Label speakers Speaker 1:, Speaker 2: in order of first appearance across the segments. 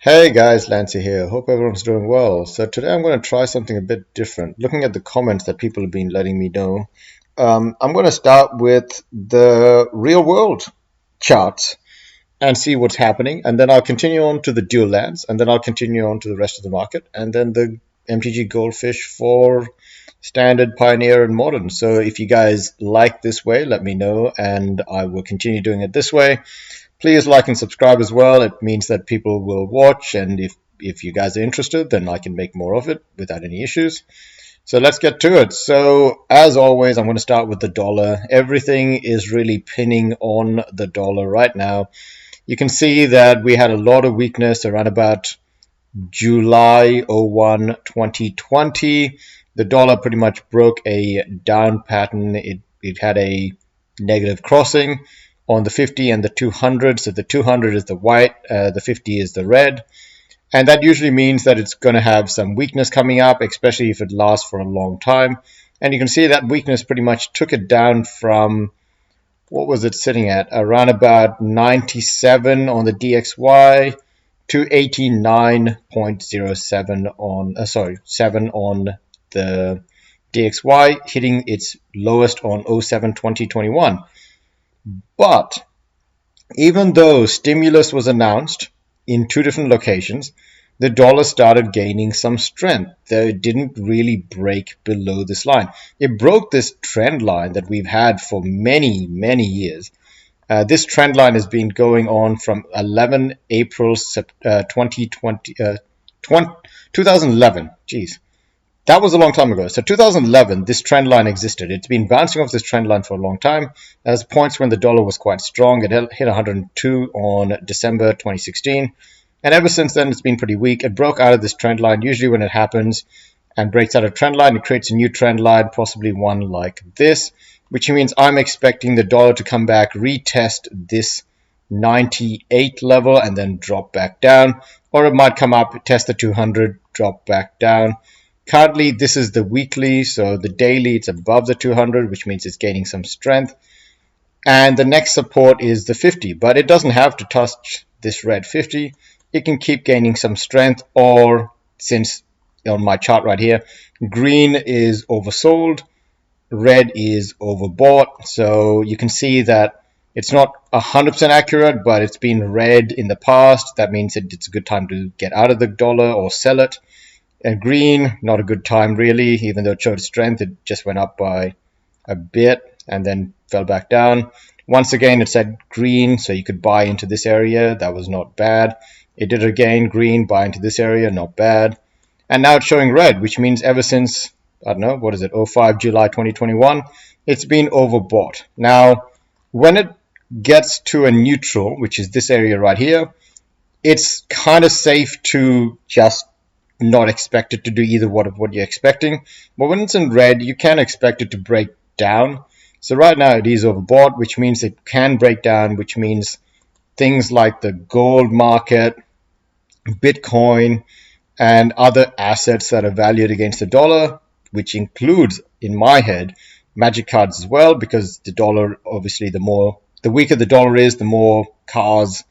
Speaker 1: Hey guys, Lancy here. Hope everyone's doing well. So today I'm going to try something a bit different. Looking at the comments that people have been letting me know, I'm going to start with the real world charts and see what's happening, and then I'll continue on to the dual lands, and then I'll continue on to the rest of the market, and then the MTG Goldfish for standard, pioneer, and modern. So if you guys like this way, let me know, and I will continue doing it this way. Please like and subscribe as well. It means that people will watch, and if you guys are interested, then I can make more of it without any issues. So let's get to it. So as always, I'm going to start with the dollar. Everything is really pinning on the dollar right now. You can see that we had a lot of weakness around about July 01, 2020. The dollar pretty much broke a down pattern. It had a negative crossing on the 50 and the 200. So the 200 is the white, the 50 is the red. And that usually means that it's going to have some weakness coming up, especially if it lasts for a long time. And you can see that weakness pretty much took it down from, what was it sitting at? Around about 97 on the DXY to 89.07 on, 7 on the DXY, hitting its lowest on 07-2021. But even though stimulus was announced in two different locations, the dollar started gaining some strength, though it didn't really break below this line. It broke this trend line that we've had for many, many years. This trend line has been going on from 11 April 2011. Jeez. That was a long time ago. So 2011, this trend line existed. It's been bouncing off this trend line for a long time. There's points when the dollar was quite strong. It hit 102 on December 2016. And ever since then, it's been pretty weak. It broke out of this trend line. Usually when it happens and breaks out of trend line, it creates a new trend line, possibly one like this, which means I'm expecting the dollar to come back, retest this 98 level, and then drop back down. Or it might come up, test the 200, drop back down. Currently, this is the weekly, so the daily it's above the 200, which means it's gaining some strength. And the next support is the 50, but it doesn't have to touch this red 50. It can keep gaining some strength, or since on my chart right here, green is oversold, red is overbought. So you can see that it's not 100% accurate, but it's been red in the past. That means it's a good time to get out of the dollar or sell it. And green, not a good time really, even though it showed strength, it just went up by a bit and then fell back down. Once again, it said green, so you could buy into this area. That was not bad. It did again, green, buy into this area, not bad. And now it's showing red, which means ever since, I don't know, what is it, 05 July 2021, it's been overbought. Now, when it gets to a neutral, which is this area right here, it's kind of safe to just not expect it to do either what you're expecting. But when it's in red, you can expect it to break down. So right now it is overbought, which means it can break down, which means things like the gold market, Bitcoin, and other assets that are valued against the dollar, which includes, in my head, magic cards as well, because the dollar, obviously, the weaker the dollar is, the more cars,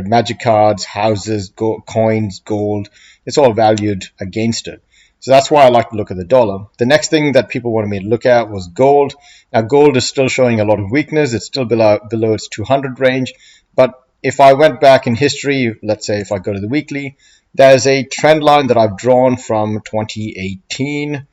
Speaker 1: magic cards, houses, coins, gold, it's all valued against it. So that's why I like to look at the dollar. The next thing that people wanted me to look at was gold. Now, gold is still showing a lot of weakness. It's still below its 200 range. But if I went back in history, let's say if I go to the weekly, there's a trend line that I've drawn from 2018,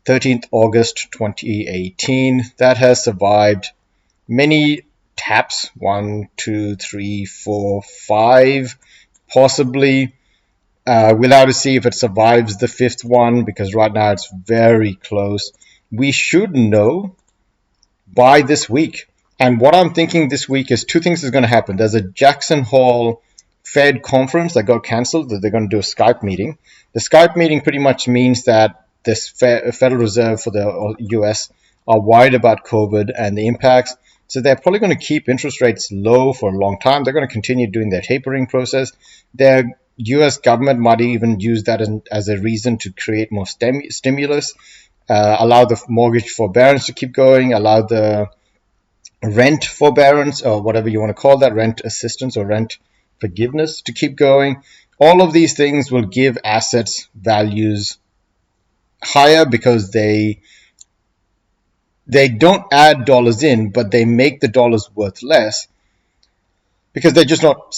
Speaker 1: 13th August 2018, that has survived many taps, 1, 2, 3, 4, 5, possibly. We'll have to see if it survives the fifth one, because right now it's very close. We should know by this week. And what I'm thinking this week is two things is going to happen. There's a Jackson Hole Fed conference that got cancelled, that they're going to do a Skype meeting. The Skype meeting pretty much means that this Federal Reserve for the US are worried about COVID and the impacts. So they're probably going to keep interest rates low for a long time. They're going to continue doing their tapering process. Their US government might even use that as a reason to create more stimulus, allow the mortgage forbearance to keep going, allow the rent forbearance, or whatever you want to call that, rent assistance or rent forgiveness to keep going. All of these things will give assets values higher because they don't add dollars in, but they make the dollars worth less because they're just not,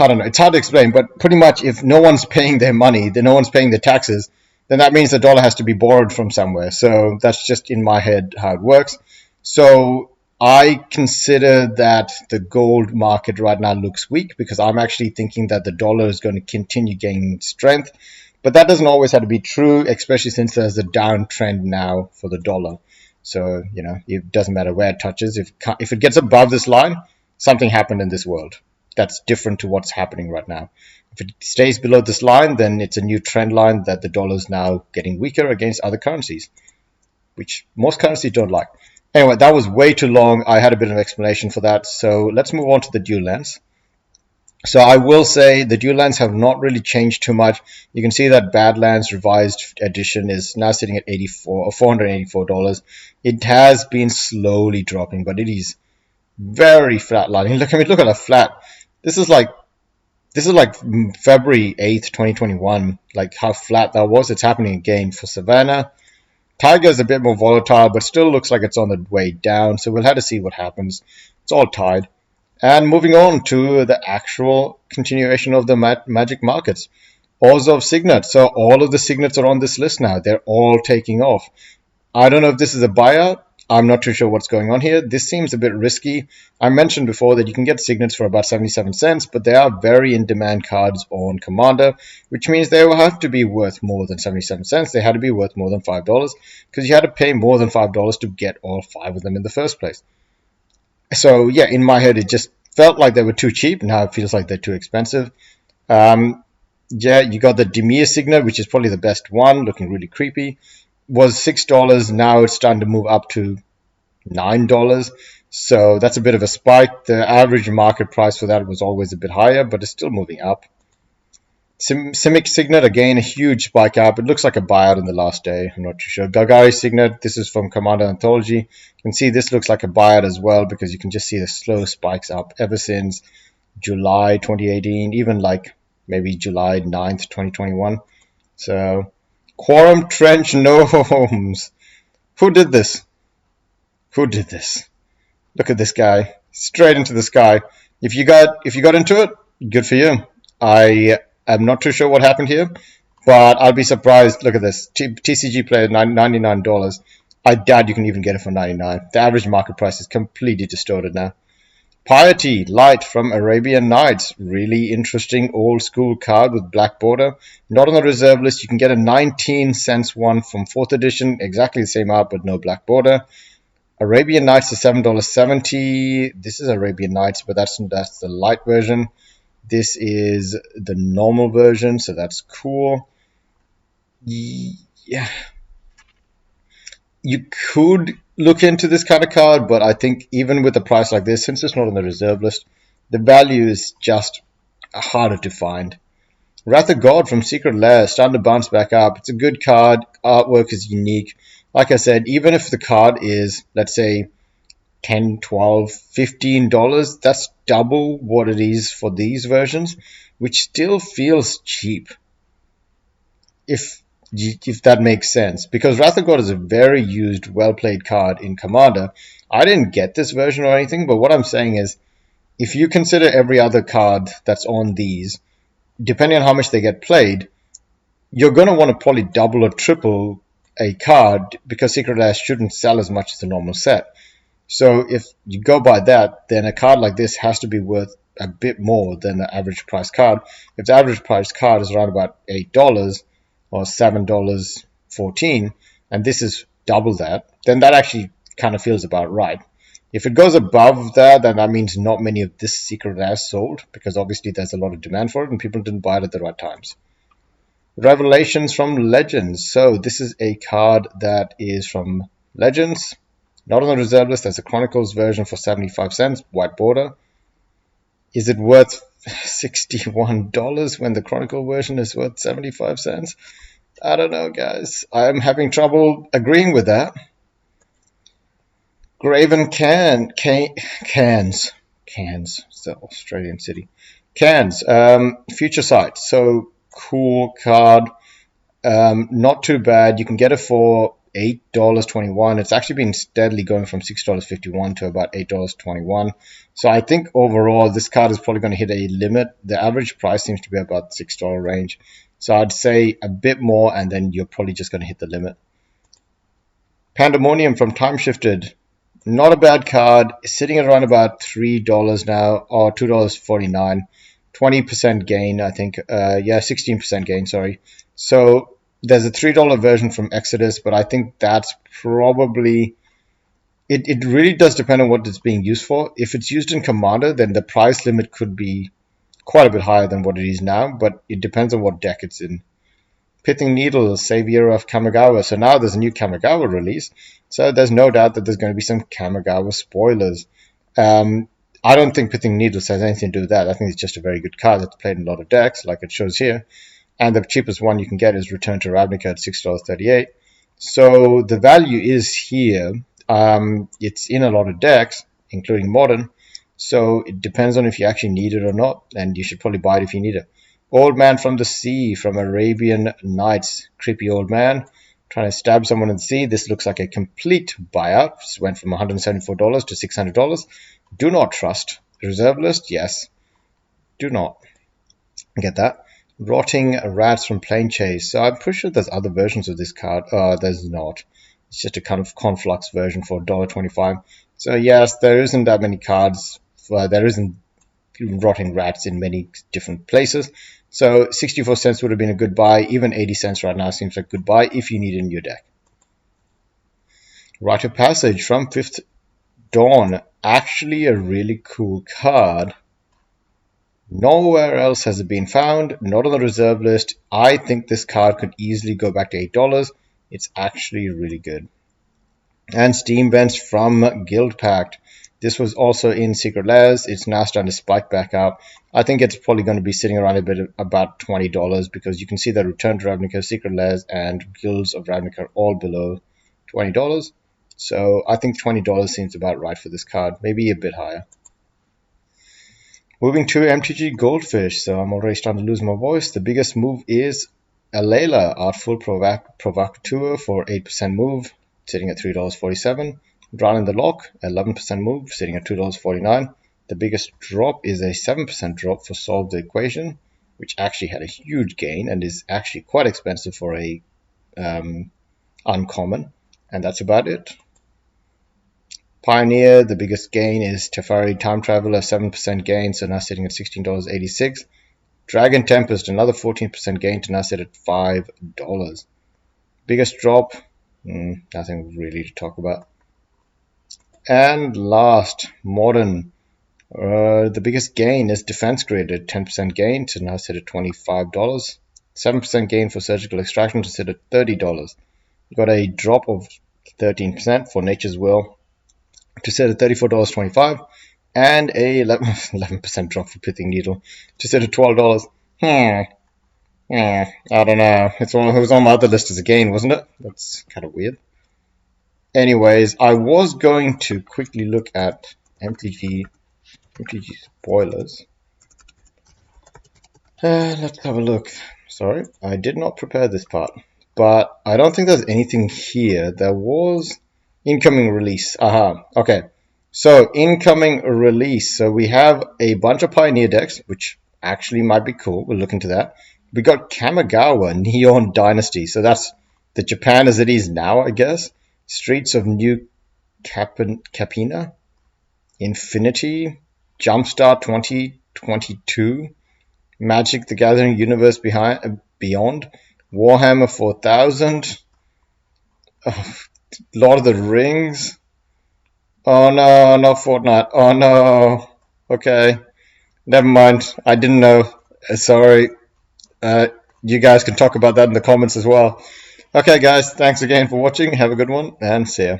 Speaker 1: I don't know, it's hard to explain, but pretty much if no one's paying their money, then no one's paying the taxes, then that means the dollar has to be borrowed from somewhere. So that's just in my head how it works. So I consider that the gold market right now looks weak because I'm actually thinking that the dollar is going to continue gaining strength. But that doesn't always have to be true, especially since there's a downtrend now for the dollar. So, you know, it doesn't matter where it touches. If it gets above this line, something happened in this world that's different to what's happening right now. If it stays below this line, then it's a new trend line that the dollar is now getting weaker against other currencies, which most currencies don't like. Anyway, that was way too long. I had a bit of explanation for that. So let's move on to the dual lens. So I will say the dual lands have not really changed too much. You can see that Badlands revised edition is now sitting at $484. It has been slowly dropping, but it is very flatlining. Look at a flat. This is like February 8th, 2021. Like how flat that was. It's happening again for Savannah. Tiger is a bit more volatile, but still looks like it's on the way down. So we'll have to see what happens. It's all tied. And moving on to the actual continuation of the magic markets. Also of Signet. So all of the Signets are on this list now. They're all taking off. I don't know if this is a buyout. I'm not too sure what's going on here. This seems a bit risky. I mentioned before that you can get Signets for about 77 cents, but they are very in-demand cards on Commander, which means they will have to be worth more than 77 cents. They had to be worth more than $5 because you had to pay more than $5 to get all 5 of them in the first place. So yeah, in my head, it just felt like they were too cheap. Now it feels like they're too expensive. Yeah, you got the Demir Signet, which is probably the best one, looking really creepy. Was $6. Now it's starting to move up to $9. So that's a bit of a spike. The average market price for that was always a bit higher, but it's still moving up. Simic Signet, again, a huge spike up. It looks like a buyout in the last day. I'm not too sure. Gagari Signet, this is from Commander Anthology. You can see this looks like a buyout as well because you can just see the slow spikes up ever since July 2018, even like maybe July 9th, 2021. So, Quorum Trench Gnomes. Who did this? Who did this? Look at this guy. Straight into the sky. If you got into it, good for you. I'm not too sure what happened here, but I'll be surprised. Look at this. TCG player, $99. I doubt you can even get it for $99. The average market price is completely distorted now. Piety Light from Arabian Nights. Really interesting old school card with black border. Not on the reserve list. You can get a 19 cents one from 4th edition. Exactly the same art, but no black border. Arabian Nights is $7.70. This is Arabian Nights, but that's the light version. This is the normal version, so that's cool. Yeah. You could look into this kind of card, but I think even with a price like this, since it's not on the reserve list, the value is just harder to find. Wrath of God from Secret Lair, starting to bounce back up. It's a good card. Artwork is unique. Like I said, even if the card is, let's say, $10, $12, $15, that's double what it is for these versions, which still feels cheap, if that makes sense, because Wrath of God is a very used, well-played card in Commander. I didn't get this version or anything, but what I'm saying is, if you consider every other card that's on these, depending on how much they get played, you're going to want to probably double or triple a card, because Secret Lair shouldn't sell as much as the normal set. So if you go by that, then a card like this has to be worth a bit more than the average price card. If the average price card is around about $8 or $7.14, and this is double that, then that actually kind of feels about right. If it goes above that, then that means not many of this Secret Lair sold, because obviously there's a lot of demand for it and people didn't buy it at the right times. Revelations from Legends. So this is a card that is from Legends. Not on the reserve list. There's a Chronicles version for 75 cents, white border. Is it worth $61 when the Chronicle version is worth 75 cents? I don't know, guys. I'm having trouble agreeing with that. Graven Cairns. It's the Australian city. Cans, Future Sight. So cool card. Not too bad. You can get it for $8.21. It's actually been steadily going from $6.51 to about $8.21. So I think overall this card is probably going to hit a limit. The average price seems to be about $6 range. So I'd say a bit more, and then you're probably just going to hit the limit. Pandemonium from Time Shifted. Not a bad card. It's sitting at around about $3 now, or $2.49. 20% gain, I think. 16% gain, sorry. So there's a $3 version from Exodus, but I think that's probably... It really does depend on what it's being used for. If it's used in Commander, then the price limit could be quite a bit higher than what it is now, but it depends on what deck it's in. Pithing Needle, Savior of Kamigawa. So now there's a new Kamigawa release, so there's no doubt that there's going to be some Kamigawa spoilers. I don't think Pithing Needles has anything to do with that. I think it's just a very good card that's played in a lot of decks, like it shows here. And the cheapest one you can get is Return to Ravnica at $6.38. So the value is here. It's in a lot of decks, including Modern. So it depends on if you actually need it or not, and you should probably buy it if you need it. Old Man from the Sea from Arabian Nights. Creepy old man trying to stab someone in the sea. This looks like a complete buyout. This went from $174 to $600. Do not trust. Reserve list? Yes. Do not. Get that. Rotting Rats from Plane Chase. So I'm pretty sure there's other versions of this card. There's not. It's just a kind of Conflux version for $1.25. So yes, there isn't that many cards. There isn't Rotting Rats in many different places. So 64 cents would have been a good buy. Even 80 cents right now seems like a good buy if you need it in your deck. Rite of Passage from Fifth Dawn. Actually a really cool card. Nowhere else has it been found. Not on the reserve list. I think this card could easily go back to $8. It's actually really good. And Steam Vents from Guild Pact. This was also in Secret Lairs. It's now starting to spike back up. I think it's probably going to be sitting around a bit of about $20 because you can see that Return to Ravnica, Secret Lairs, and Guilds of Ravnica are all below $20. So I think $20 seems about right for this card. Maybe a bit higher. Moving to MTG Goldfish. So I'm already starting to lose my voice. The biggest move is Alayla, Artful Provocateur for 8% move, sitting at $3.47. Drown in the Lock, 11% move, sitting at $2.49. The biggest drop is a 7% drop for Solve the Equation, which actually had a huge gain and is actually quite expensive for a uncommon. And that's about it. Pioneer, the biggest gain is Teferi Time Traveler, 7% gain, so now sitting at $16.86. Dragon Tempest, another 14% gain to now sit at $5. Biggest drop, nothing really to talk about. And last, Modern. The biggest gain is Defense Grid at 10% gain to now sit at $25. 7% gain for Surgical Extraction to sit at $30. You got a drop of 13% for Nature's Will to sit at $34.25. And a 11% drop for Pithing Needle to sit at $12. I don't know. It was on my other list as a gain, wasn't it? That's kind of weird. Anyways, I was going to quickly look at MTG spoilers. Let's have a look. Sorry, I did not prepare this part, but I don't think there's anything here. There was incoming release. Okay. So incoming release. So we have a bunch of Pioneer decks, which actually might be cool. We'll look into that. We got Kamigawa Neon Dynasty. So that's the Japan as it is now, I guess. Streets of New Capina, Infinity, Jumpstart 2022, Magic the Gathering Universe Beyond, Warhammer 4000, Lord of the Rings. Oh no, not Fortnite. Oh no. Okay, never mind. I didn't know. Sorry. You guys can talk about that in the comments as well. Okay guys, thanks again for watching. Have a good one and see ya.